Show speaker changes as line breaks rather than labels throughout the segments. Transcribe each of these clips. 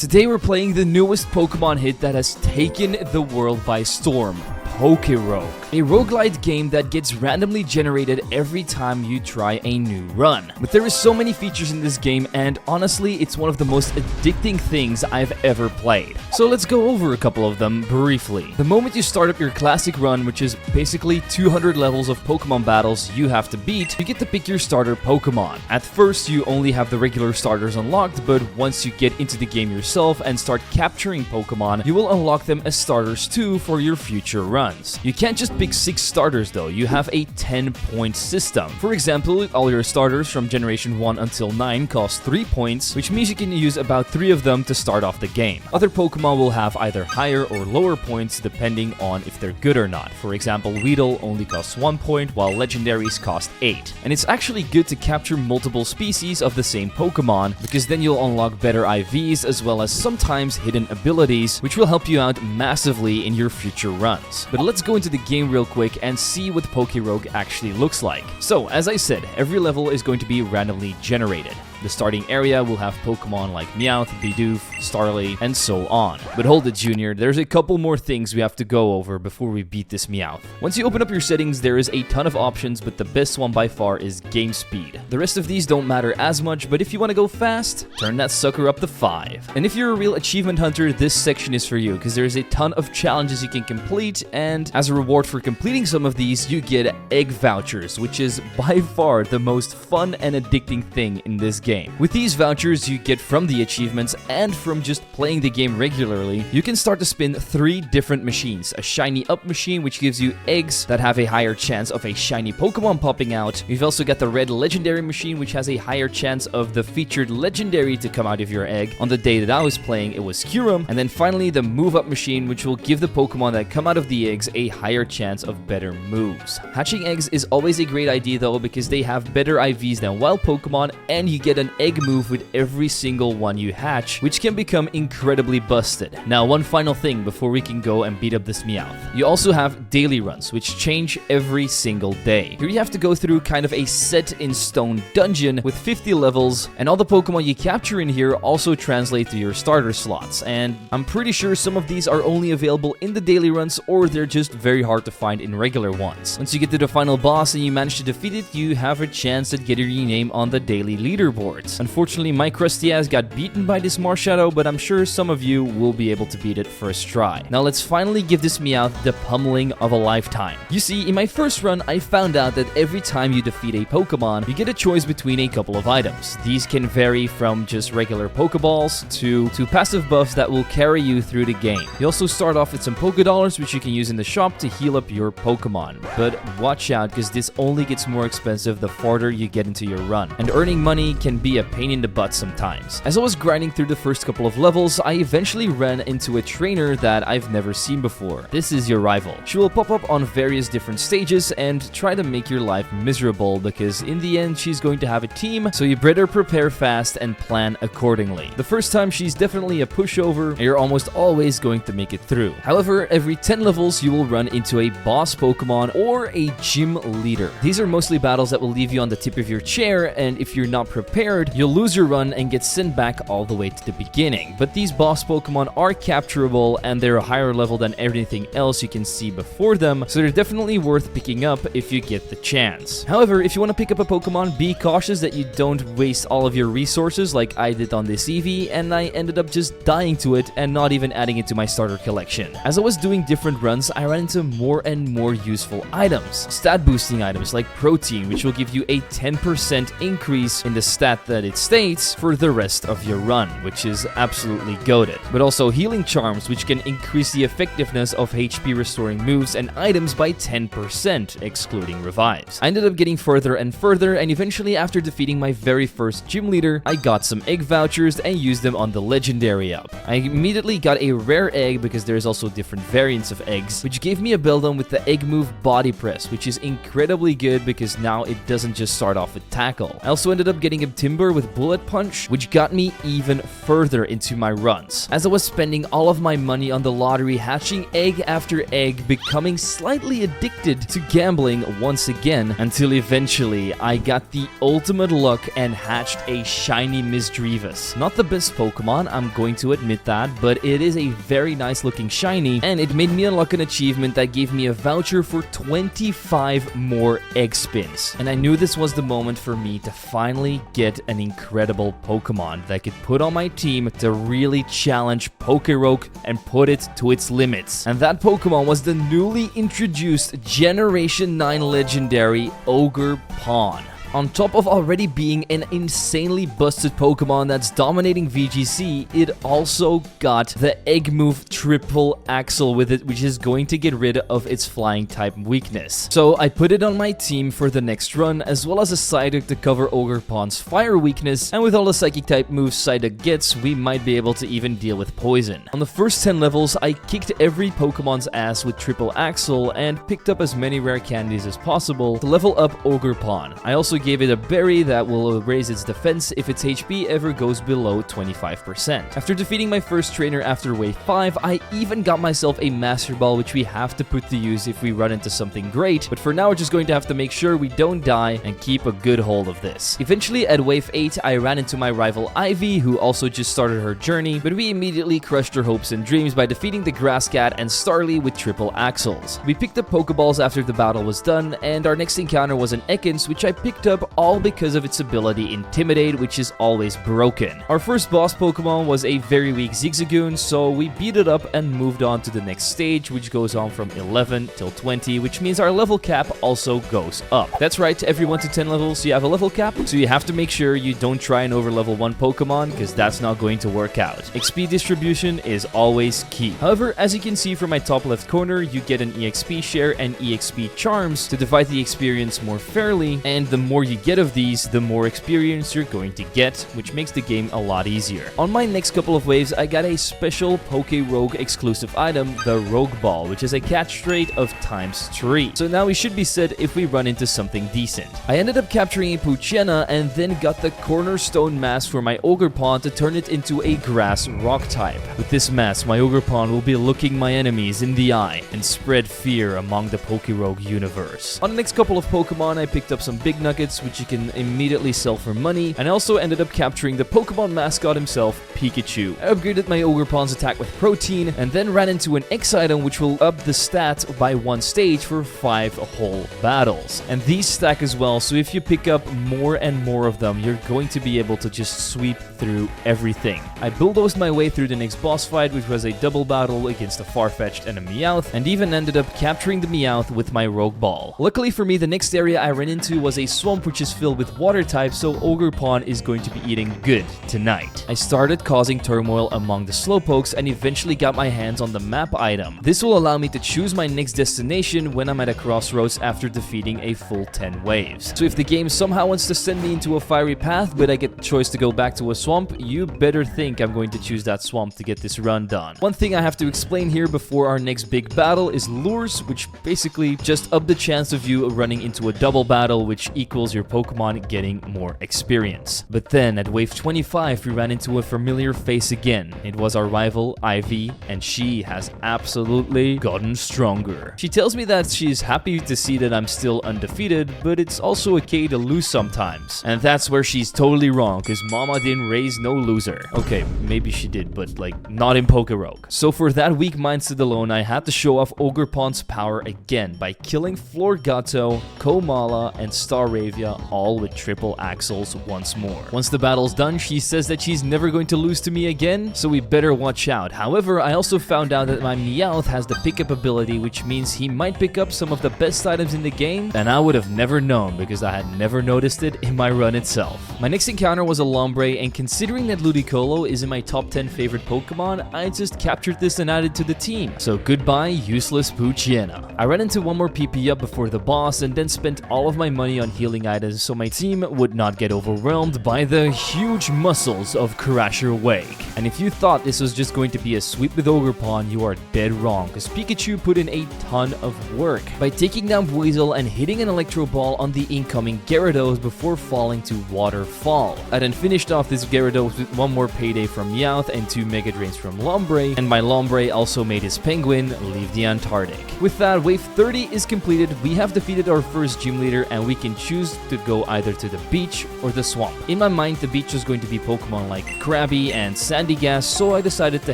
Today we're playing the newest Pokemon hit that has taken the world by storm. PokeRogue, a roguelite game that gets randomly generated every time you try a new run. But there is so many features in this game, and honestly, it's one of the most addicting things I've ever played. So let's go over a couple of them briefly. The moment you start up your classic run, which is basically 200 levels of Pokemon battles you have to beat, you get to pick your starter Pokemon. At first, you only have the regular starters unlocked, but once you get into the game yourself and start capturing Pokemon, you will unlock them as starters too for your future runs. You can't just pick 6 starters though, you have a 10-point system. For example, all your starters from generation 1 until 9 cost 3 points, which means you can use about 3 of them to start off the game. Other Pokemon will have either higher or lower points depending on if they're good or not. For example, Weedle only costs 1 point while legendaries cost 8. And it's actually good to capture multiple species of the same Pokemon, because then you'll unlock better IVs as well as sometimes hidden abilities, which will help you out massively in your future runs. But let's go into the game real quick and see what PokeRogue actually looks like. So, as I said, every level is going to be randomly generated. The starting area will have Pokemon like Meowth, Bidoof, Starly, and so on. But hold it, Junior, there's a couple more things we have to go over before we beat this Meowth. Once you open up your settings, there is a ton of options, but the best one by far is game speed. The rest of these don't matter as much, but if you want to go fast, turn that sucker up to 5. And if you're a real achievement hunter, this section is for you, because there's a ton of challenges you can complete, and as a reward for completing some of these, you get egg vouchers, which is by far the most fun and addicting thing in this game. With these vouchers you get from the achievements and from just playing the game regularly, you can start to spin 3 different machines. A shiny up machine, which gives you eggs that have a higher chance of a shiny Pokemon popping out. We've also got the red legendary machine, which has a higher chance of the featured legendary to come out of your egg. On the day that I was playing, it was Kyurem. And then finally the move up machine, which will give the Pokemon that come out of the eggs a higher chance of better moves. Hatching eggs is always a great idea though, because they have better IVs than wild Pokemon, and you get an egg move with every single one you hatch, which can become incredibly busted. Now, one final thing before we can go and beat up this Meowth. You also have daily runs, which change every single day. Here you have to go through kind of a set-in-stone dungeon with 50 levels, and all the Pokemon you capture in here also translate to your starter slots, and I'm pretty sure some of these are only available in the daily runs, or they're just very hard to find in regular ones. Once you get to the final boss and you manage to defeat it, you have a chance at getting your name on the daily leaderboards. Unfortunately, my crusty ass got beaten by this Marshadow, but I'm sure some of you will be able to beat it first try. Now let's finally give this Meowth the pummeling of a lifetime. You see, in my first run, I found out that every time you defeat a Pokemon, you get a choice between a couple of items. These can vary from just regular Pokeballs to passive buffs that will carry you through the game. You also start off with some Pokedollars, which you can use in the shop to heal up your Pokemon. But watch out, because this only gets more expensive the farther you get into your run. And earning money can be a pain in the butt sometimes. As I was grinding through the first couple of levels, I eventually ran into a trainer that I've never seen before. This is your rival. She will pop up on various different stages and try to make your life miserable, because in the end she's going to have a team, so you better prepare fast and plan accordingly. The first time she's definitely a pushover, and you're almost always going to make it through. However, every 10 levels you will run into a boss Pokemon or a gym leader. These are mostly battles that will leave you on the tip of your chair, and if you're not prepared, you'll lose your run and get sent back all the way to the beginning. But these boss Pokemon are capturable, and they're a higher level than everything else you can see before them, so they're definitely worth picking up if you get the chance. However, if you want to pick up a Pokemon, be cautious that you don't waste all of your resources like I did on this Eevee, and I ended up just dying to it and not even adding it to my starter collection. As I was doing different runs, I ran into more and more useful items. Stat boosting items like Protein, which will give you a 10% increase in the stat that it states for the rest of your run, which is absolutely goated. But also healing charms, which can increase the effectiveness of HP restoring moves and items by 10%, excluding revives. I ended up getting further and further, and eventually after defeating my very first gym leader, I got some egg vouchers and used them on the legendary up. I immediately got a rare egg, because there's also different variants of eggs, which gave me a Beldum with the egg move Body Press, which is incredibly good because now it doesn't just start off with Tackle. I also ended up getting a Timber with Bullet Punch, which got me even further into my runs. As I was spending all of my money on the lottery, hatching egg after egg, becoming slightly addicted to gambling once again, until eventually I got the ultimate luck and hatched a shiny Misdreavus. Not the best Pokemon, I'm going to admit that, but it is a very nice looking shiny, and it made me unlock an achievement that gave me a voucher for 25 more egg spins. And I knew this was the moment for me to finally get an incredible Pokemon that I could put on my team to really challenge PokeRogue and put it to its limits. And that Pokemon was the newly introduced Generation 9 legendary Ogerpon. On top of already being an insanely busted Pokemon that's dominating VGC, it also got the Egg Move Triple Axle with it, which is going to get rid of its flying type weakness. So I put it on my team for the next run, as well as a Psyduck to cover Ogerpon's fire weakness, and with all the Psychic type moves Psyduck gets, we might be able to even deal with Poison. On the first 10 levels, I kicked every Pokemon's ass with Triple Axle and picked up as many rare candies as possible to level up Ogerpon. I also gave it a berry that will raise its defense if its HP ever goes below 25%. After defeating my first trainer after wave 5, I even got myself a Master Ball, which we have to put to use if we run into something great, but for now we're just going to have to make sure we don't die and keep a good hold of this. Eventually at wave 8, I ran into my rival Ivy, who also just started her journey, but we immediately crushed her hopes and dreams by defeating the Grass Cat and Starly with triple axles. We picked up Pokeballs after the battle was done, and our next encounter was an Ekans, which I picked up all because of its ability Intimidate, which is always broken. Our first boss Pokemon was a very weak Zigzagoon, so we beat it up and moved on to the next stage, which goes on from 11 till 20, which means our level cap also goes up. That's right, every 1 to 10 levels you have a level cap, so you have to make sure you don't try and over level one Pokemon, because that's not going to work out. XP distribution is always key. However, as you can see from my top left corner, you get an EXP share and EXP charms to divide the experience more fairly, and the more you get of these, the more experience you're going to get, which makes the game a lot easier. On my next couple of waves, I got a special PokeRogue exclusive item, the Rogue Ball, which is a catch rate of ×3. So now we should be set if we run into something decent. I ended up capturing a Poochyena and then got the Cornerstone Mask for my Ogerpon to turn it into a Grass Rock type. With this mask, my Ogerpon will be looking my enemies in the eye and spread fear among the PokeRogue universe. On the next couple of Pokemon, I picked up some Big Nuggets, which you can immediately sell for money, and I also ended up capturing the Pokemon mascot himself, Pikachu. I upgraded my Ogerpon's attack with Protein, and then ran into an X item which will up the stat by 1 stage for 5 whole battles. And these stack as well, so if you pick up more and more of them, you're going to be able to just sweep through everything. I bulldozed my way through the next boss fight, which was a double battle against a Farfetch'd and a Meowth, and even ended up capturing the Meowth with my Rogue Ball. Luckily for me, the next area I ran into was a swamp which is filled with water types, so Ogerpon is going to be eating good tonight. I started causing turmoil among the Slowpokes and eventually got my hands on the map item. This will allow me to choose my next destination when I'm at a crossroads after defeating a full 10 waves. So if the game somehow wants to send me into a fiery path, but I get the choice to go back to a swamp, you better think I'm going to choose that swamp to get this run done. One thing I have to explain here before our next big battle is lures, which basically just up the chance of you running into a double battle, which equals your Pokemon getting more experience. But then at wave 25, we ran into a familiar face again. It was our rival Ivy, and she has absolutely gotten stronger. She tells me that she's happy to see that I'm still undefeated, but it's also okay to lose sometimes. And that's where she's totally wrong, because Mama didn't raise no loser. Okay, maybe she did, but like not in PokeRogue. So for that weak mindset alone, I had to show off Ogerpon's power again by killing Florgato, Komala, and Staravia all with triple axles once more. Once the battle's done, she says that she's never going to lose to me again, so we better watch out. However, I also found out that my Meowth has the pickup ability, which means he might pick up some of the best items in the game, and I would have never known because I had never noticed it in my run itself. My next encounter was a Lombre, and considering that Ludicolo is in my top 10 favorite Pokemon, I just captured this and added to the team. So goodbye, useless Poochyena. I ran into one more PP up before the boss, and then spent all of my money on healing items so my team would not get overwhelmed by the huge muscles of Crasher Wake. And if you thought this was just going to be a sweep with Ogerpon, you are dead wrong, because Pikachu put in a ton of work by taking down Weasel and hitting an Electro Ball on the incoming Gyarados before falling to Water fall. I then finished off this Gyarados with one more payday from Meowth and 2 Mega Drains from Lombre, and my Lombre also made his Penguin leave the Antarctic. With that, wave 30 is completed, we have defeated our first gym leader, and we can choose to go either to the beach or the swamp. In my mind, the beach was going to be Pokemon like Krabby and Sandygast, so I decided to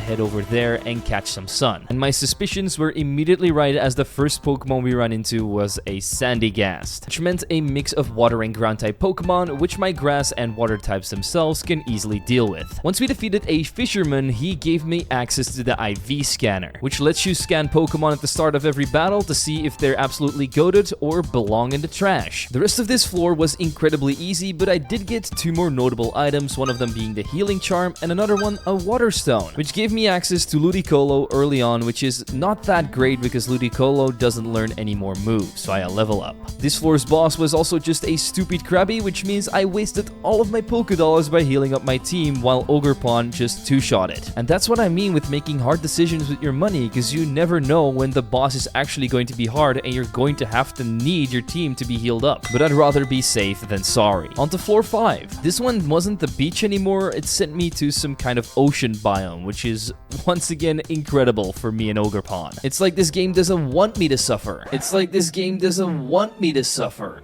head over there and catch some sun. And my suspicions were immediately right, as the first Pokemon we ran into was a Sandygast, which meant a mix of water and ground type Pokemon, which my grass and water types themselves can easily deal with. Once we defeated a fisherman, he gave me access to the IV scanner, which lets you scan Pokemon at the start of every battle to see if they're absolutely goated or belong in the trash. The rest of this floor was incredibly easy, but I did get 2 more notable items, one of them being the healing charm and another one a water stone, which gave me access to Ludicolo early on, which is not that great because Ludicolo doesn't learn any more moves via level up. This floor's boss was also just a stupid Krabby, which means I wasted all of my Pokédollars by healing up my team while Ogerpon just 2-shot it. And that's what I mean with making hard decisions with your money, because you never know when the boss is actually going to be hard and you're going to have to need your team to be healed up. But I'd rather be safe than sorry. On to floor 5. This one wasn't the beach anymore, it sent me to some kind of ocean biome, which is once again incredible for me and Ogerpon. It's like this game doesn't want me to suffer. It's like this game doesn't want me to suffer.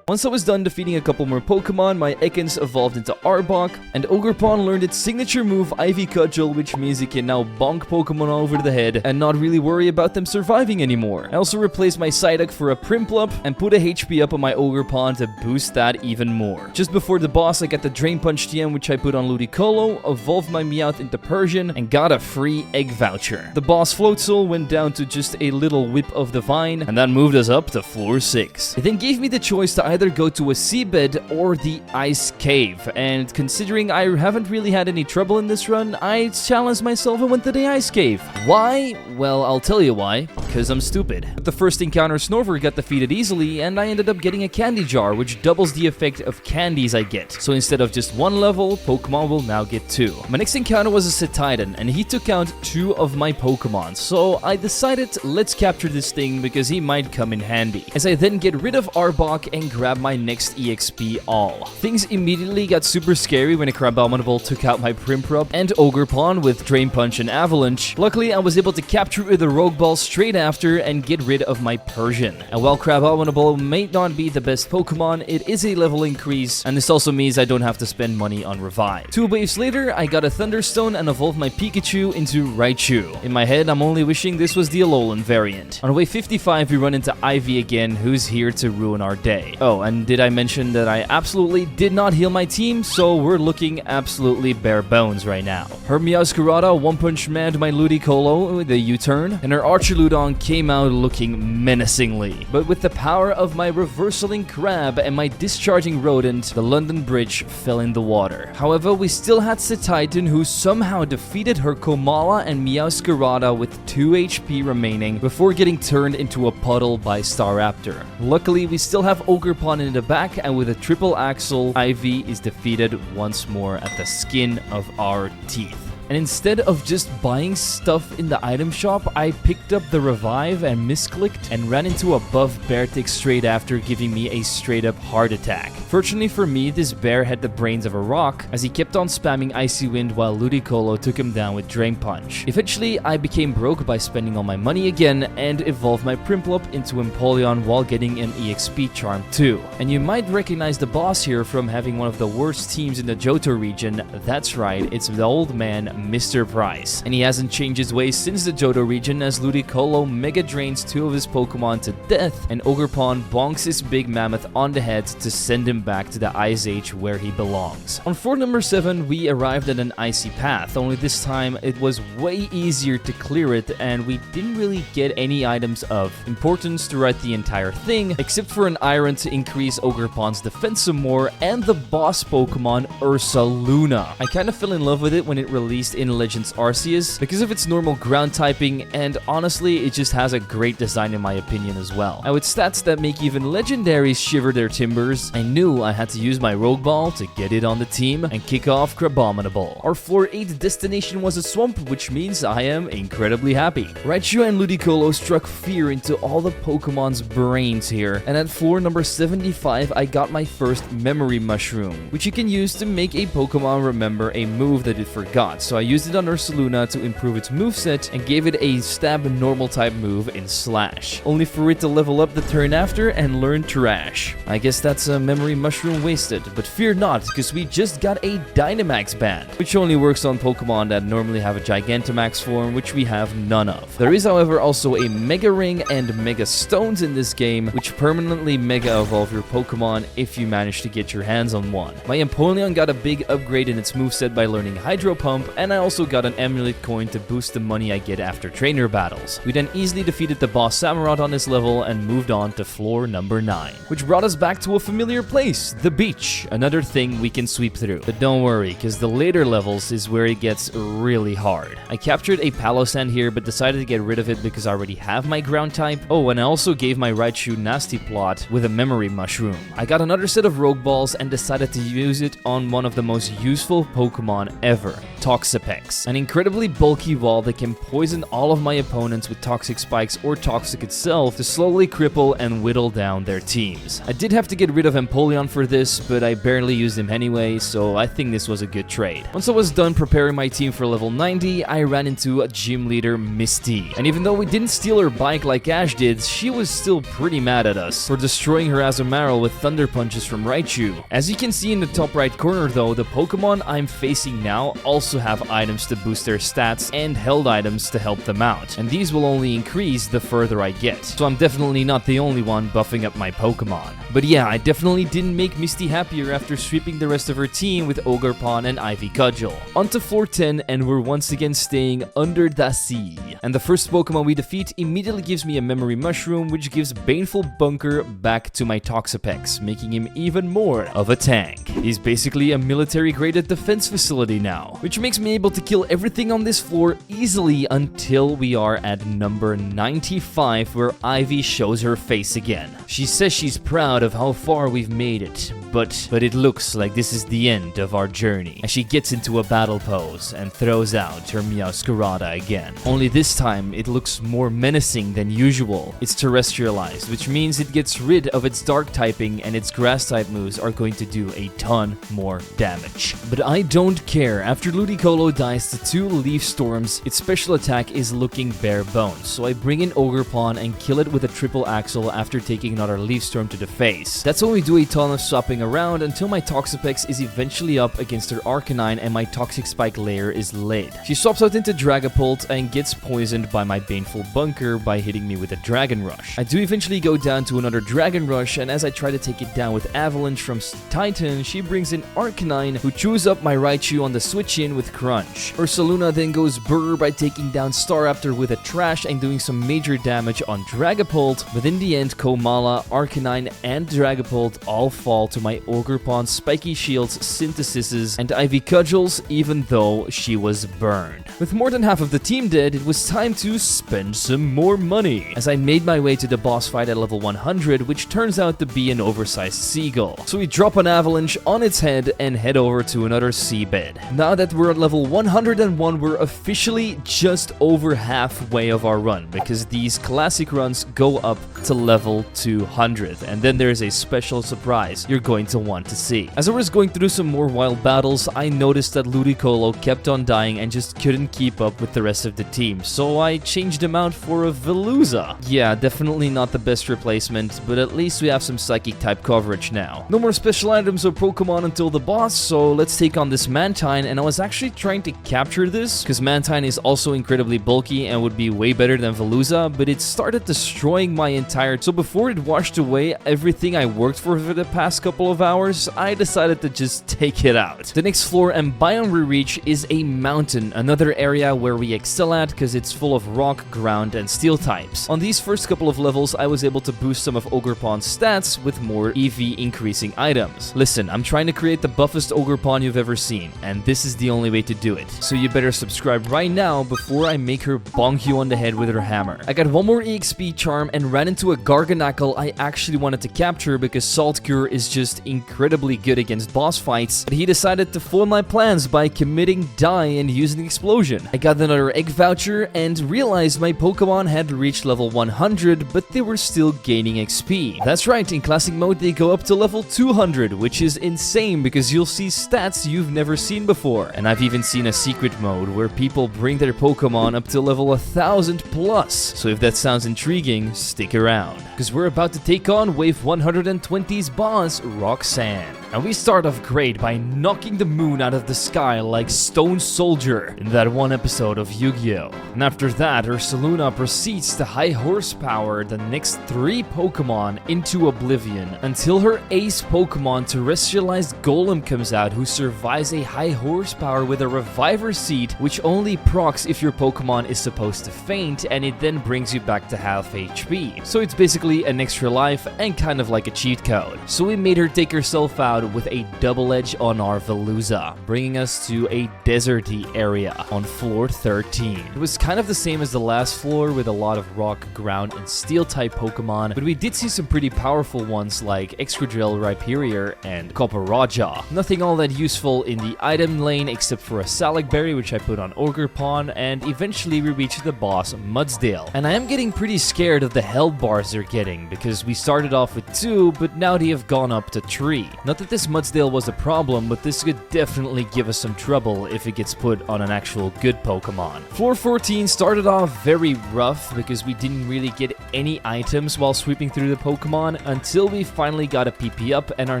Once I was done defeating a couple more Pokemon, my Ekans evolved into Arbok, and Ogerpon learned its signature move Ivy Cudgel, which means it can now bonk Pokemon all over the head and not really worry about them surviving anymore. I also replaced my Psyduck for a Prinplup and put a HP up on my Ogerpon to boost that even more. Just before the boss, I got the Drain Punch TM, which I put on Ludicolo, evolved my Meowth into Persian, and got a free egg voucher. The boss Floatzel went down to just a little whip of the vine, and that moved us up to floor 6. It then gave me the choice to either go to a seabed or the ice cave, and considering I haven't really had any trouble in this run, I challenged myself and went to the ice cave. Why? Well, I'll tell you why. Because I'm stupid. With the first encounter, Snorver got defeated easily, and I ended up getting a candy jar, which doubles the effect of candies I get. So instead of just 1 level, Pokemon will now get 2. My next encounter was a Cetitan, and he took out 2 of my Pokemon, so I decided let's capture this thing because he might come in handy. As I then get rid of Arbok and grab my next EXP all. Things immediately got super scary when a Crabominable took out my Prinplup and Ogerpon with Drain Punch and Avalanche. Luckily, I was able to capture with a Rogue Ball straight after and get rid of my Persian. And while Crabominable may not be the best Pokemon, it is a level increase, and this also means I don't have to spend money on Revive. 2 waves later, I got a Thunderstone and evolved my Pikachu into Raichu. In my head, I'm only wishing this was the Alolan variant. On wave 55, we run into Ivy again, who's here to ruin our day. Oh, and did I mention that I absolutely did not heal my team, so we're looking absolutely bare bones right now. Her Meowscarada one-punch manned my Ludicolo with a U-turn, and her Archaludon came out looking menacingly. But with the power of my reversaling Crab and my discharging Rodent, the London Bridge fell in the water. However, we still had Cetitan, who somehow defeated her Komala and Meowscarada with 2 HP remaining before getting turned into a puddle by Staraptor. Luckily, we still have Ogerpon in the back, and with a triple axle, Ivy is defeated once more at the skin of our teeth. And instead of just buying stuff in the item shop, I picked up the Revive and misclicked and ran into a buff Beartic straight after, giving me a straight up heart attack. Fortunately for me, this bear had the brains of a rock, as he kept on spamming Icy Wind while Ludicolo took him down with Drain Punch. Eventually, I became broke by spending all my money again and evolved my Prinplup into Empoleon while getting an EXP charm too. And you might recognize the boss here from having one of the worst teams in the Johto region. That's right, it's the old man Mr. Price. And he hasn't changed his ways since the Johto region, as Ludicolo Mega Drains 2 of his Pokemon to death, and Ogerpon bonks his big mammoth on the head to send him back to the Ice Age where he belongs. On floor number 7, we arrived at an icy path, only this time it was way easier to clear it, and we didn't really get any items of importance throughout the entire thing, except for an iron to increase Ogerpon's defense some more, and the boss Pokemon Ursaluna. I kind of fell in love with it when it released least in Legends Arceus, because of its normal ground typing, and honestly, it just has a great design in my opinion as well. And with stats that make even legendaries shiver their timbers, I knew I had to use my Rogue Ball to get it on the team and kick off Crabominable. Our floor 8 destination was a swamp, which means I am incredibly happy. Raichu and Ludicolo struck fear into all the Pokemon's brains here, and at floor number 75, I got my first Memory Mushroom, which you can use to make a Pokemon remember a move that it forgot. So I used it on Ursaluna to improve its moveset and gave it a stab normal type move in Slash, only for it to level up the turn after and learn Trash. I guess that's a Memory Mushroom wasted, but fear not, because we just got a Dynamax band, which only works on Pokemon that normally have a Gigantamax form, which we have none of. There is, however, also a Mega Ring and Mega Stones in this game, which permanently Mega Evolve your Pokemon if you manage to get your hands on one. My Empoleon got a big upgrade in its moveset by learning Hydro Pump, and I also got an Amulet Coin to boost the money I get after trainer battles. We then easily defeated the boss Samurott on this level and moved on to floor number 9, which brought us back to a familiar place, the beach, another thing we can sweep through. But don't worry, because the later levels is where it gets really hard. I captured a Palossand here, but decided to get rid of it because I already have my ground type. Oh, and I also gave my Raichu Nasty Plot with a Memory Mushroom. I got another set of Rogue Balls and decided to use it on one of the most useful Pokemon ever, Toxapex, an incredibly bulky ball that can poison all of my opponents with Toxic Spikes or Toxic itself to slowly cripple and whittle down their teams. I did have to get rid of Empoleon for this, but I barely used him anyway, so I think this was a good trade. Once I was done preparing my team for level 90, I ran into a gym leader, Misty. And even though we didn't steal her bike like Ash did, she was still pretty mad at us for destroying her Azumarill with Thunder Punches from Raichu. As you can see in the top right corner though, the Pokemon I'm facing now also have items to boost their stats and held items to help them out, and these will only increase the further I get. So I'm definitely not the only one buffing up my Pokemon. But yeah, I definitely didn't make Misty happier after sweeping the rest of her team with Ogerpon and Ivy Cudgel. Onto floor 10, and we're once again staying under the sea. And the first Pokemon we defeat immediately gives me a Memory Mushroom, which gives Baneful Bunker back to my Toxapex, making him even more of a tank. He's basically a military-graded defense facility now, which makes me able to kill everything on this floor easily until we are at number 95, where Ivy shows her face again. She says she's proud of how far we've made it, but it looks like this is the end of our journey, as she gets into a battle pose and throws out her Meowscarada again. Only this time, it looks more menacing than usual. It's terrestrialized, which means it gets rid of its dark typing, and its grass type moves are going to do a ton more damage. But I don't care. After Ludicolo dies to 2 Leaf Storms, its special attack is looking bare bones, so I bring in Ogerpon and kill it with a triple axle after taking another Leaf Storm to the face. That's when we do a ton of swapping around until my Toxapex is eventually up against her Arcanine and my Toxic Spike layer is laid. She swaps out into Dragapult and gets poisoned by my Baneful Bunker by hitting me with a Dragon Rush. I do eventually go down to another Dragon Rush, and as I try to take it down with Avalanche from Titan, she brings in Arcanine, who chews up my Raichu on the switch-in with Crunch. Ursaluna then goes brr by taking down Staraptor with a Trash and doing some major damage on Dragapult, but in the end, Komala, Arcanine, and Dragapult all fall to my Ogerpon Spiky Shield's Synthesises and Ivy Cudgels, even though she was burned. With more than half of the team dead, it was time to spend some more money, as I made my way to the boss fight at level 100, which turns out to be an oversized seagull. So we drop an Avalanche on its head and head over to another seabed. Now that we're at level 101, we're officially just over halfway of our run, because these classic runs go up to level 200, and then there's a special surprise you're going to want to see. As I was going through some more wild battles, I noticed that Ludicolo kept on dying and just couldn't keep up with the rest of the team, so I changed him out for a Veluza. Yeah, definitely not the best replacement, but at least we have some Psychic type coverage now. No more special items or Pokemon until the boss, so let's take on this Mantine, and I was actually trying to capture this, because Mantine is also incredibly bulky and would be way better than Veluza, but it started destroying my entire... So before it washed away everything I worked for the past couple of hours, I decided to just take it out. The next floor and biome we reach is a mountain, another area where we excel at because it's full of rock, ground, and steel types. On these first couple of levels, I was able to boost some of Ogerpon's stats with more EV increasing items. Listen, I'm trying to create the buffest Ogerpon you've ever seen, and this is the only only way to do it. So you better subscribe right now before I make her bonk you on the head with her hammer. I got one more EXP charm and ran into a Garganackle I actually wanted to capture because Salt Cure is just incredibly good against boss fights, but he decided to foil my plans by committing die and using explosion. I got another egg voucher and realized my Pokemon had reached level 100, but they were still gaining XP. That's right, in classic mode they go up to level 200, which is insane because you'll see stats you've never seen before. And I've even seen a secret mode where people bring their Pokemon up to level 1000 plus. So if that sounds intriguing, stick around, because we're about to take on wave 120's boss, Roxanne. And we start off great by knocking the moon out of the sky like Stone Soldier in that one episode of Yu-Gi-Oh! And after that, Ursaluna proceeds to high horsepower the next 3 Pokemon into oblivion until her ace Pokemon Terrestrialized Golem comes out, who survives a high horsepower with a Reviver Seed, which only procs if your Pokemon is supposed to faint, and it then brings you back to half HP. So it's basically an extra life and kind of like a cheat code. So we made her take herself out with a double edge on our Veluza, bringing us to a deserty area on floor 13. It was kind of the same as the last floor with a lot of rock, ground, and steel type Pokemon, but we did see some pretty powerful ones like Excadrill, Rhyperior, and PokeRogue. Nothing all that useful in the item lane except for a Salac Berry, which I put on Ogerpon, and eventually we reached the boss, Mudsdale. And I am getting pretty scared of the health bars they're getting, because we started off with 2, but now they have gone up to 3. Not that this Mudsdale was a problem, but this could definitely give us some trouble if it gets put on an actual good Pokemon. Floor 14 started off very rough because we didn't really get any items while sweeping through the Pokemon until we finally got a PP up, and our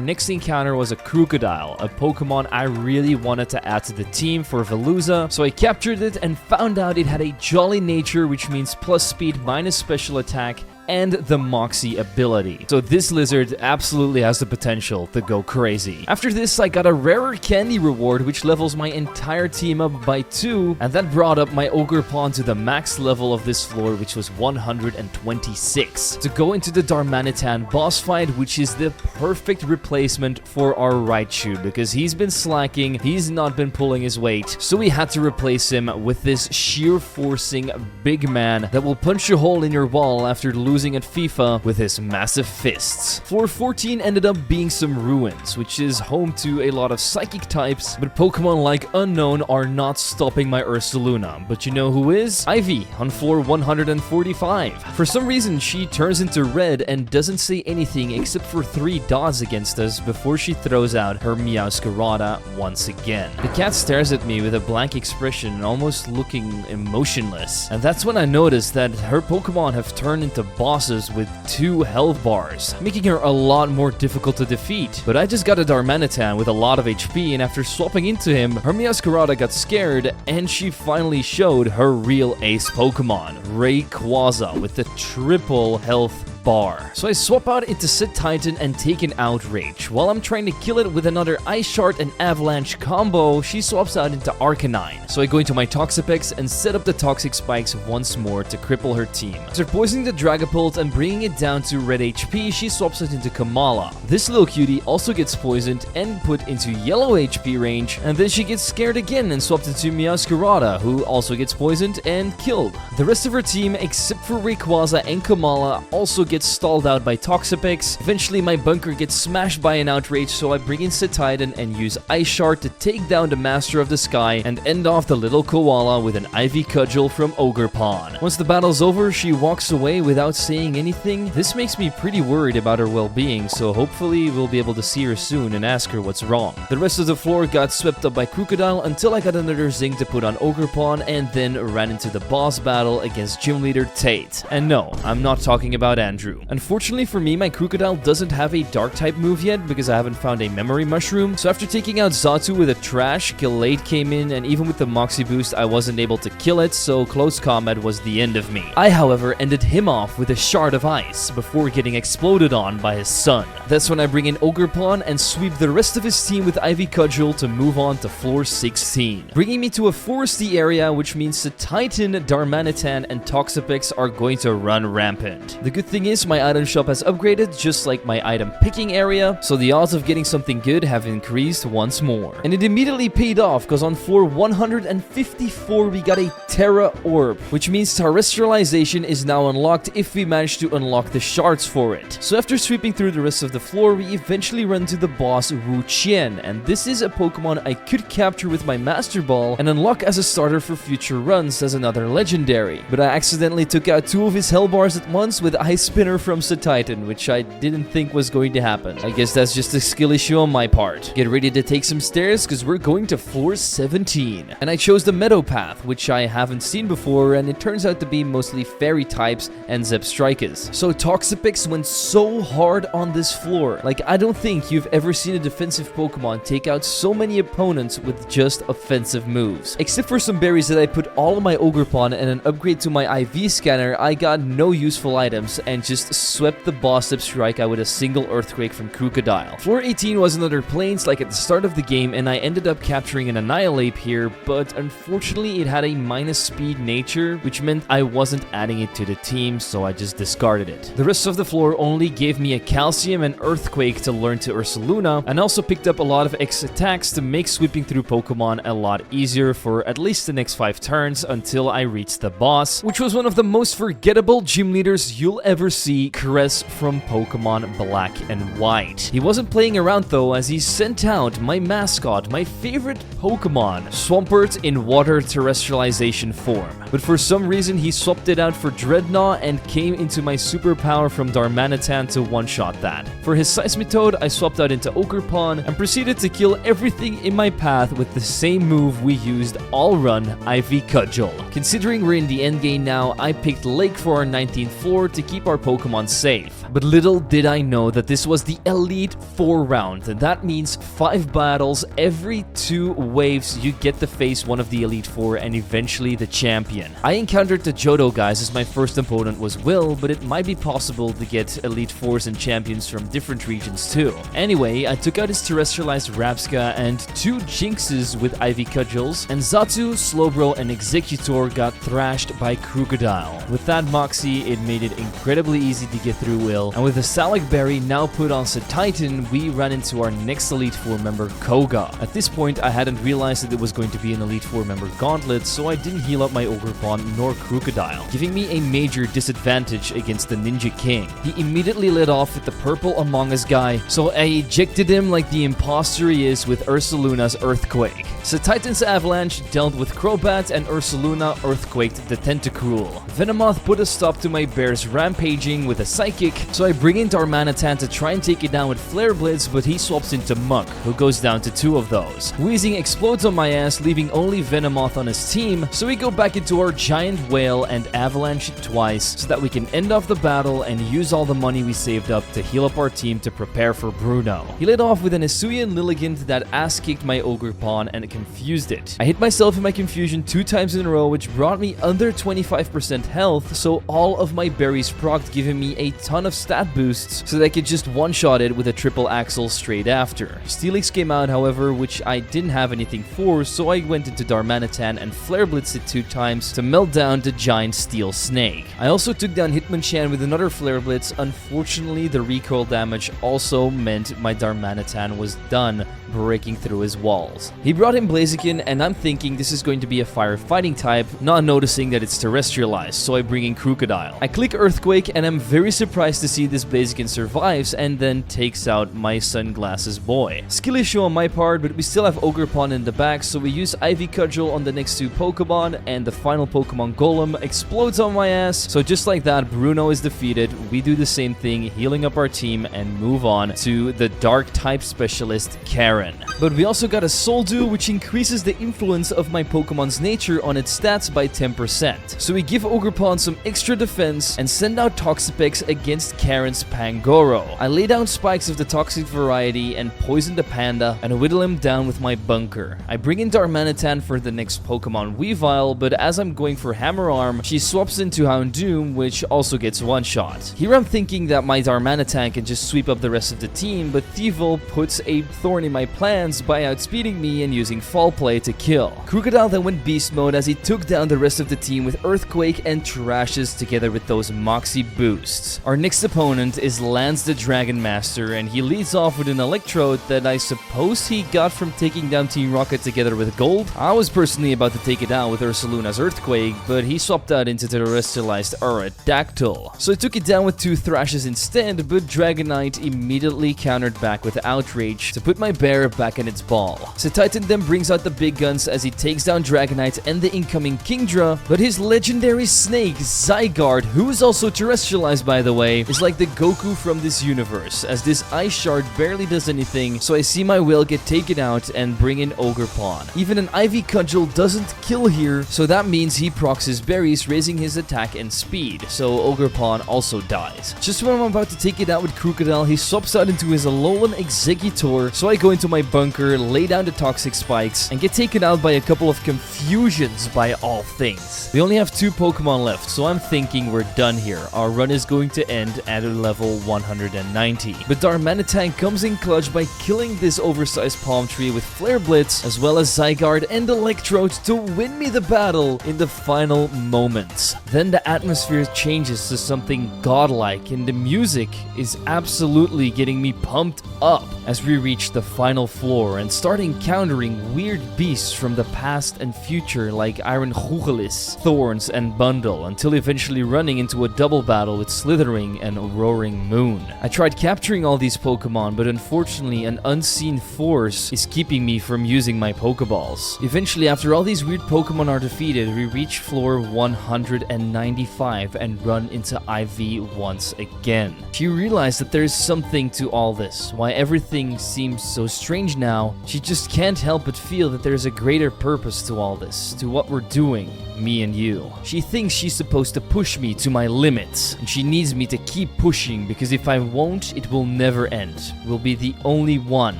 next encounter was a Crocodile, a Pokemon I really wanted to add to the team for Veluza, so I captured it and found out it had a Jolly Nature, which means plus speed minus special attack, and the Moxie ability. So this lizard absolutely has the potential to go crazy. After this, I got a rarer candy reward, which levels my entire team up by 2, and that brought up my Ogerpon to the max level of this floor, which was 126. To go into the Darmanitan boss fight, which is the perfect replacement for our Raichu, because he's been slacking, he's not been pulling his weight, so we had to replace him with this sheer forcing big man that will punch a hole in your wall after losing at FIFA with his massive fists. Floor 14 ended up being some ruins, which is home to a lot of psychic types, but Pokemon like Unknown are not stopping my Ursaluna. But you know who is? Ivy on floor 145. For some reason, she turns into red and doesn't say anything except for 3 dots against us before she throws out her Meowscarada once again. The cat stares at me with a blank expression, almost looking emotionless, and that's when I noticed that her Pokemon have turned into bosses with 2 health bars, making her a lot more difficult to defeat. But I just got a Darmanitan with a lot of HP, and after swapping into him, her Meowscarada got scared, and she finally showed her real ace Pokemon, Rayquaza, with the triple health bar. So I swap out into Sid Titan and take an Outrage. While I'm trying to kill it with another Ice Shard and Avalanche combo, she swaps out into Arcanine. So I go into my Toxapex and set up the Toxic Spikes once more to cripple her team. After poisoning the Dragapult and bringing it down to red HP, she swaps it into Kamala. This little cutie also gets poisoned and put into yellow HP range, and then she gets scared again and swapped into Meowscarada, who also gets poisoned and killed. The rest of her team, except for Rayquaza and Kamala, also gets stalled out by Toxapex. Eventually my bunker gets smashed by an Outrage, so I bring in Sid Titan and use Ice Shard to take down the Master of the Sky and end off the little koala with an Ivy Cudgel from Ogerpon. Once the battle's over, she walks away without saying anything. This makes me pretty worried about her well-being, so hopefully we'll be able to see her soon and ask her what's wrong. The rest of the floor got swept up by Crocodile until I got another Zing to put on Ogerpon, and then ran into the boss battle against Gym Leader Tate. And no, I'm not talking about Andrew. Unfortunately for me, my Crocodile doesn't have a dark type move yet because I haven't found a memory mushroom, so after taking out Xatu with a trash, Gallade came in, and even with the Moxie boost I wasn't able to kill it, so close combat was the end of me. I however ended him off with a Shard of Ice before getting exploded on by his son. That's when I bring in Ogerpon and sweep the rest of his team with Ivy Cudgel to move on to floor 16, bringing me to a foresty area, which means the Titan, Darmanitan, and Toxapex are going to run rampant. The good thing thing is, my item shop has upgraded just like my item picking area, so the odds of getting something good have increased once more. And it immediately paid off, because on floor 154 we got a Terra Orb, which means terrestrialization is now unlocked if we manage to unlock the shards for it. So after sweeping through the rest of the floor, we eventually run to the boss Wu Qian, and this is a Pokemon I could capture with my Master Ball and unlock as a starter for future runs as another legendary. But I accidentally took out 2 of his Hell Bars at once with Ice Spinner from Titan, which I didn't think was going to happen. I guess that's just a skill issue on my part. Get ready to take some stairs, because we're going to floor 17. And I chose the Meadow path, which I haven't seen before, and it turns out to be mostly fairy types and Zebstrikers. So Toxapex went so hard on this floor. Like, I don't think you've ever seen a defensive Pokemon take out so many opponents with just offensive moves. Except for some berries that I put all of my Ogerpon and an upgrade to my IV scanner, I got no useful items and just swept the boss Zebstrika with a single Earthquake from Crocodile. Floor 18 was another Plains like at the start of the game, and I ended up capturing an Annihilate here, but unfortunately it had a minus speed nature, which meant I wasn't adding it to the team, so I just discarded it. The rest of the floor only gave me a Calcium and Earthquake to learn to Ursaluna, and also picked up a lot of X attacks to make sweeping through Pokemon a lot easier for at least the next 5 turns until I reached the boss, which was one of the most forgettable gym leaders you'll ever see, Caress from Pokemon Black and White. He wasn't playing around though, as he sent out my mascot, my favorite Pokemon, Swampert in water terrestrialization form. But for some reason he swapped it out for Dreadnought and came into my superpower from Darmanitan to one-shot that. For his Seismitoad, I swapped out into Ogerpon and proceeded to kill everything in my path with the same move we used all run, Ivy Cudgel. Considering we're in the endgame now, I picked Lake for our 19th floor to keep our Pokemon safe. But little did I know that this was the Elite 4 round, and that means 5 battles every 2 waves you get to face one of the Elite 4 and eventually the champion. I encountered the Johto guys as my first opponent was Will, but it might be possible to get Elite 4s and champions from different regions too. Anyway, I took out his terrestrialized Rapska and 2 Jinxes with Ivy Cudgels, and Xatu, Slowbro, and Executor got thrashed by Crocodile. With that Moxie, it made it incredibly easy to get through Will, and with the Salac Berry now put on Titan, we ran into our next Elite 4 member, Koga. At this point, I hadn't realized that it was going to be an Elite 4 member Gauntlet, so I didn't heal up my Ogerpon nor Crocodile, giving me a major disadvantage against the Ninja King. He immediately led off with the purple Among Us guy, so I ejected him like the imposter he is with Ursaluna's Earthquake. So Titan's Avalanche dealt with Crobat, and Ursaluna Earthquaked the Tentacruel. Venomoth put a stop to my bear's rampaging with a Psychic, so I bring in Darmanitan to try and take it down with Flare Blitz, but he swaps into Muk, who goes down to 2 of those. Weezing explodes on my ass, leaving only Venomoth on his team, so we go back into our Giant Whale and Avalanche it twice so that we can end off the battle and use all the money we saved up to heal up our team to prepare for Bruno. He led off with an Hisuian Lilligant that ass-kicked my Ogerpon and confused it. I hit myself in my confusion 2 times in a row, which brought me under 25% health, so all of my berries procced, giving me a ton of stat boosts so that I could just one-shot it with a triple axle straight after. Steelix came out, however, which I didn't have anything for, so I went into Darmanitan and Flare Blitzed it 2 times to melt down the giant steel snake. I also took down Hitmonchan with another Flare Blitz. Unfortunately, the recoil damage also meant my Darmanitan was done breaking through his walls. He brought in Blaziken, and I'm thinking this is going to be a fire fighting type, not noticing that it's terrestrialized, so I bring in Crocodile. I click Earthquake, and I'm very surprised to see this Blaziken survives and then takes out my Sunglasses boy. Skill issue on my part, but we still have Ogerpon in the back, so we use Ivy Cudgel on the next 2 Pokemon, and the final Pokemon Golem explodes on my ass. So just like that, Bruno is defeated. We do the same thing, healing up our team, and move on to the Dark type specialist, Karen. But we also got a Soul Dew, which increases the influence of my Pokemon's nature on its stats by 10%. So we give Ogerpon some extra defense and send out Toxapex against Karen's Pangoro. I lay down spikes of the toxic variety and poison the panda and whittle him down with my bunker. I bring in Darmanitan for the next Pokemon Weavile, but as I'm going for Hammer Arm, she swaps into Houndoom, which also gets one-shot. Here I'm thinking that my Darmanitan can just sweep up the rest of the team, but Thievul puts a thorn in my plans by outspeeding me and using Fall Play to kill. Crocodile then went Beast Mode as he took down the rest of the team with Earthquake and Trashes together with those Moxie boost. Our next opponent is Lance the Dragon Master, and he leads off with an Electrode that I suppose he got from taking down Team Rocket together with Gold. I was personally about to take it out with Ursaluna's Earthquake, but he swapped out into Terrestrialized Aerodactyl. So I took it down with 2 Thrashes instead, but Dragonite immediately countered back with Outrage to put my bear back in its ball. So Titan then brings out the big guns as he takes down Dragonite and the incoming Kingdra, but his legendary snake, Zygarde, who is also terrestrialized by the way, is like the Goku from this universe, as this Ice Shard barely does anything, so I see my will get taken out and bring in Ogerpon. Even an Ivy Cudgel doesn't kill here, so that means he procs his berries, raising his attack and speed, so Ogerpon also dies. Just when I'm about to take it out with Crocodile, he swaps out into his Alolan Exeggutor, so I go into my bunker, lay down the Toxic Spikes, and get taken out by a couple of Confusions by all things. We only have 2 Pokemon left, so I'm thinking we're done here. Our run is going to end at a level 190. But Darmanitan comes in clutch by killing this oversized Palm Tree with Flare Blitz, as well as Zygarde and Electrode to win me the battle in the final moments. Then the atmosphere changes to something godlike, and the music is absolutely getting me pumped up as we reach the final floor and start encountering weird beasts from the past and future like Iron Jugelis, Thorns, and Bundle, until eventually running into a double battle with Slithering and Roaring Moon. I tried capturing all these Pokemon, but unfortunately an unseen force is keeping me from using my Pokeballs. Eventually, after all these weird Pokemon are defeated, we reach floor 195 and run into Ivy once again. She realized that there is something to all this, why everything seems so strange now. She just can't help but feel that there's a greater purpose to all this, to what we're doing, me and you. She thinks she's supposed to push me to my limits, and she needs me to keep pushing, because if I won't, it will never end. We'll be the only one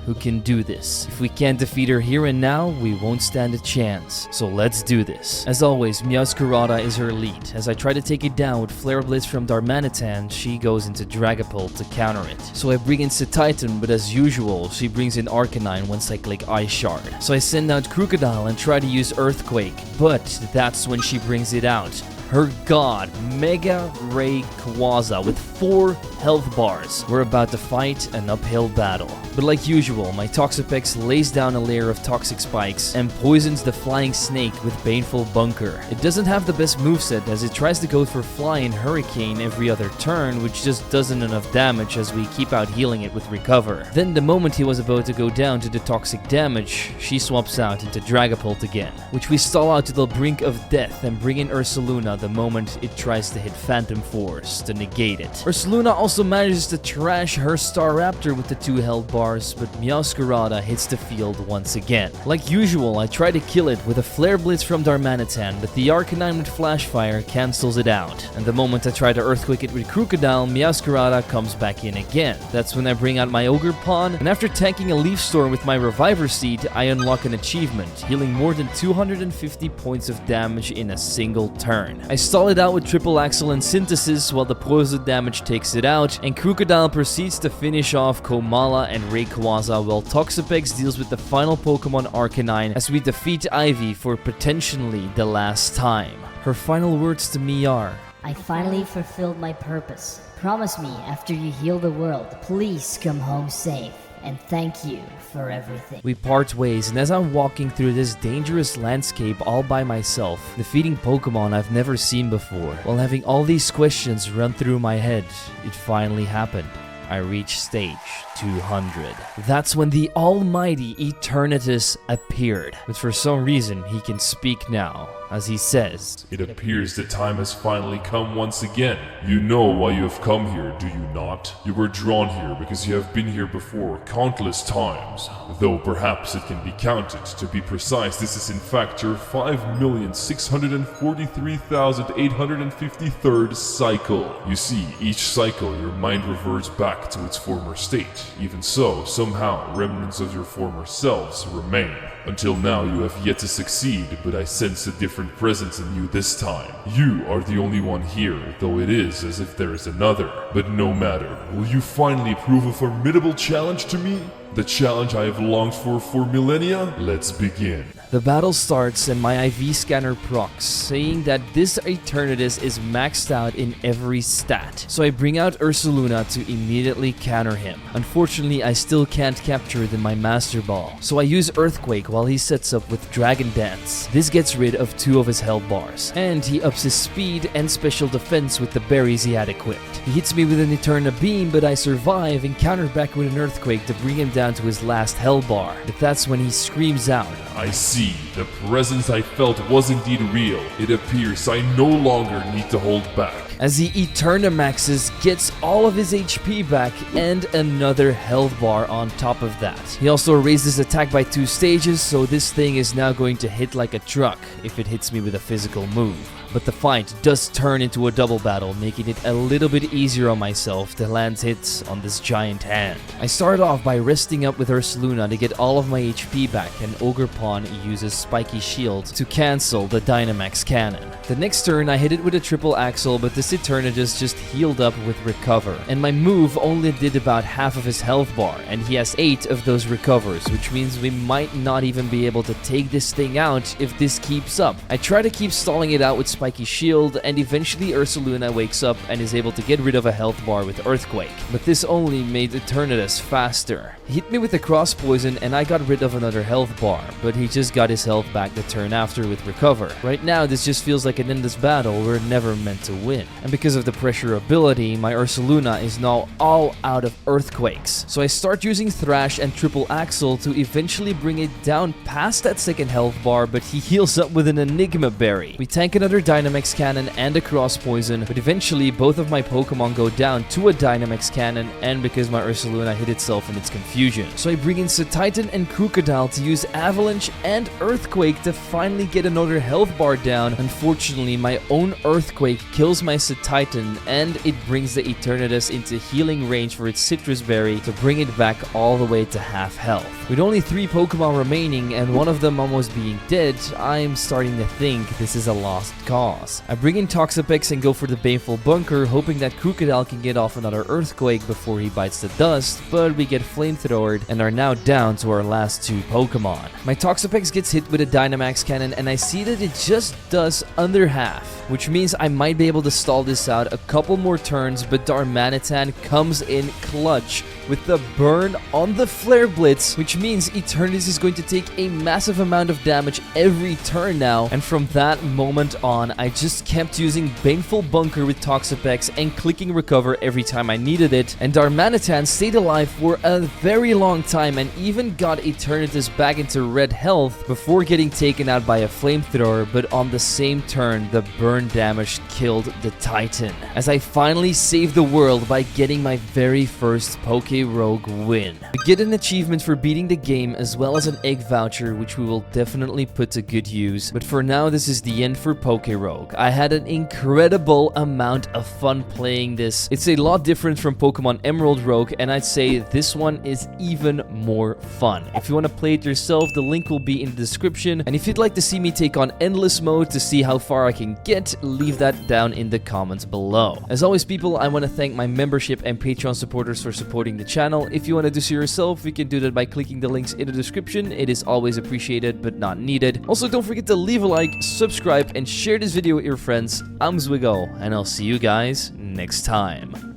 who can do this. If we can't defeat her here and now, we won't stand a chance. So let's do this. As always, Meowscarada is her lead. As I try to take it down with Flare Blitz from Darmanitan, she goes into Dragapult to counter it. So I bring in Titan, but as usual, she brings in Arcanine once I click Ice Shard. So I send out Crocodile and try to use Earthquake, but that's when she brings it out. Her god, Mega Rayquaza, with 4 health bars. We're about to fight an uphill battle. But like usual, my Toxapex lays down a layer of Toxic Spikes and poisons the Flying Snake with Baneful Bunker. It doesn't have the best moveset, as it tries to go for Fly and Hurricane every other turn, which just doesn't enough damage as we keep out healing it with Recover. Then the moment he was about to go down to the toxic damage, she swaps out into Dragapult again, which we stall out to the brink of death and bring in Ursaluna the moment it tries to hit Phantom Force to negate it. Ursaluna also manages to trash her Staraptor with the 2 health bars, but Meowscarada hits the field once again. Like usual, I try to kill it with a Flare Blitz from Darmanitan, but the Arcanine with Flash Fire cancels it out. And the moment I try to Earthquake it with Crocodile, Meowscarada comes back in again. That's when I bring out my Ogerpon, and after tanking a Leaf Storm with my Reviver Seed, I unlock an achievement, healing more than 250 points of damage in a single turn. I stall it out with Triple Axle and Synthesis while the poison damage takes it out, and Crocodile proceeds to finish off Komala and Rayquaza while Toxapex deals with the final Pokemon Arcanine as we defeat Ivy for potentially the last time. Her final words to me are,
I finally fulfilled my purpose. Promise me after you heal the world, please come home safe. And thank you for everything.
We part ways, and as I'm walking through this dangerous landscape all by myself, defeating Pokemon I've never seen before, while having all these questions run through my head, it finally happened. I reached stage 200. That's when the almighty Eternatus appeared, but for some reason he can speak now, as he says,
It appears the time has finally come once again. You know why you have come here, do you not? You were drawn here because you have been here before countless times, though perhaps it can be counted. To be precise, this is in fact your 5,643,853rd cycle. You see, each cycle your mind reverts back to its former state. Even so, somehow remnants of your former selves remain. Until now you have yet to succeed, but I sense a different presence in you this time. You are the only one here, though it is as if there is another. But no matter, will you finally prove a formidable challenge to me? The challenge I have longed for millennia? Let's begin.
The battle starts and my IV scanner procs, saying that this Eternatus is maxed out in every stat. So I bring out Ursaluna to immediately counter him. Unfortunately, I still can't capture it in my Master Ball, so I use Earthquake while he sets up with Dragon Dance. This gets rid of 2 of his health bars, and he ups his speed and special defense with the berries he had equipped. He hits me with an Eterna Beam, but I survive and counter back with an Earthquake to bring him down to his last health bar. But that's when he screams out,
I see. The presence I felt was indeed real. It appears I no longer need to hold back.
as he Eternamaxes, gets all of his HP back and another health bar on top of that. He also raised his attack by 2 stages, so this thing is now going to hit like a truck if it hits me with a physical move. But the fight does turn into a double battle, making it a little bit easier on myself to land hits on this giant hand. I start off by resting up with Ursaluna to get all of my HP back, and Ogre Pawn uses Spiky Shield to cancel the Dynamax Cannon. The next turn I hit it with a triple axle, but this Eternatus just healed up with Recover, and my move only did about half of his health bar, and he has 8 of those recovers, which means we might not even be able to take this thing out if this keeps up. I try to keep stalling it out with Spiky Shield, and eventually Ursaluna wakes up and is able to get rid of a health bar with Earthquake. But this only made Eternatus faster. He hit me with a Cross Poison and I got rid of another health bar, but he just got his health back the turn after with Recover. Right now this just feels like an endless battle we're never meant to win. And because of the pressure ability, my Ursaluna is now all out of Earthquakes. So I start using Thrash and Triple Axle to eventually bring it down past that second health bar, but he heals up with an Enigma Berry. We tank another Dynamax Cannon and a Cross Poison, but eventually both of my Pokemon go down to a Dynamax Cannon, and because my Ursaluna hit itself in its confusion. So I bring in Titan and Crocodile to use Avalanche and Earthquake to finally get another health bar down. Unfortunately, my own Earthquake kills my Titan, and it brings the Eternatus into healing range for its Citrus Berry to bring it back all the way to half health. With only 3 Pokemon remaining and one of them almost being dead, I'm starting to think this is a lost cause. I bring in Toxapex and go for the Baneful Bunker, hoping that Crocodile can get off another Earthquake before he bites the dust, but we get flamethrowered and are now down to our last 2 Pokemon. My Toxapex gets hit with a Dynamax Cannon and I see that it just does under half, which means I might be able to stall this out a couple more turns, but Darmanitan comes in clutch with the burn on the Flare Blitz, which means Eternatus is going to take a massive amount of damage every turn now, and from that moment on, I just kept using Baneful Bunker with Toxapex and clicking Recover every time I needed it, and Darmanitan stayed alive for a very long time and even got Eternatus back into red health before getting taken out by a Flamethrower, but on the same turn, the burn damage killed the Titan, as I finally saved the world by getting my very first PokeRogue win. We get an achievement for beating the game as well as an egg voucher, which we will definitely put to good use, but for now this is the end for PokeRogue. I had an incredible amount of fun playing this. It's a lot different from Pokemon Emerald Rogue, and I'd say this one is even more fun. If you want to play it yourself, the link will be in the description, and if you'd like to see me take on Endless Mode to see how far I can get, leave that down in the comments below. As always, people, I want to thank my membership and Patreon supporters for supporting the channel. If you want to do so yourself, you can do that by clicking the links in the description. It is always appreciated but not needed. Also, don't forget to leave a like, subscribe, and share this video with your friends. I'm zwiggojr, and I'll see you guys next time.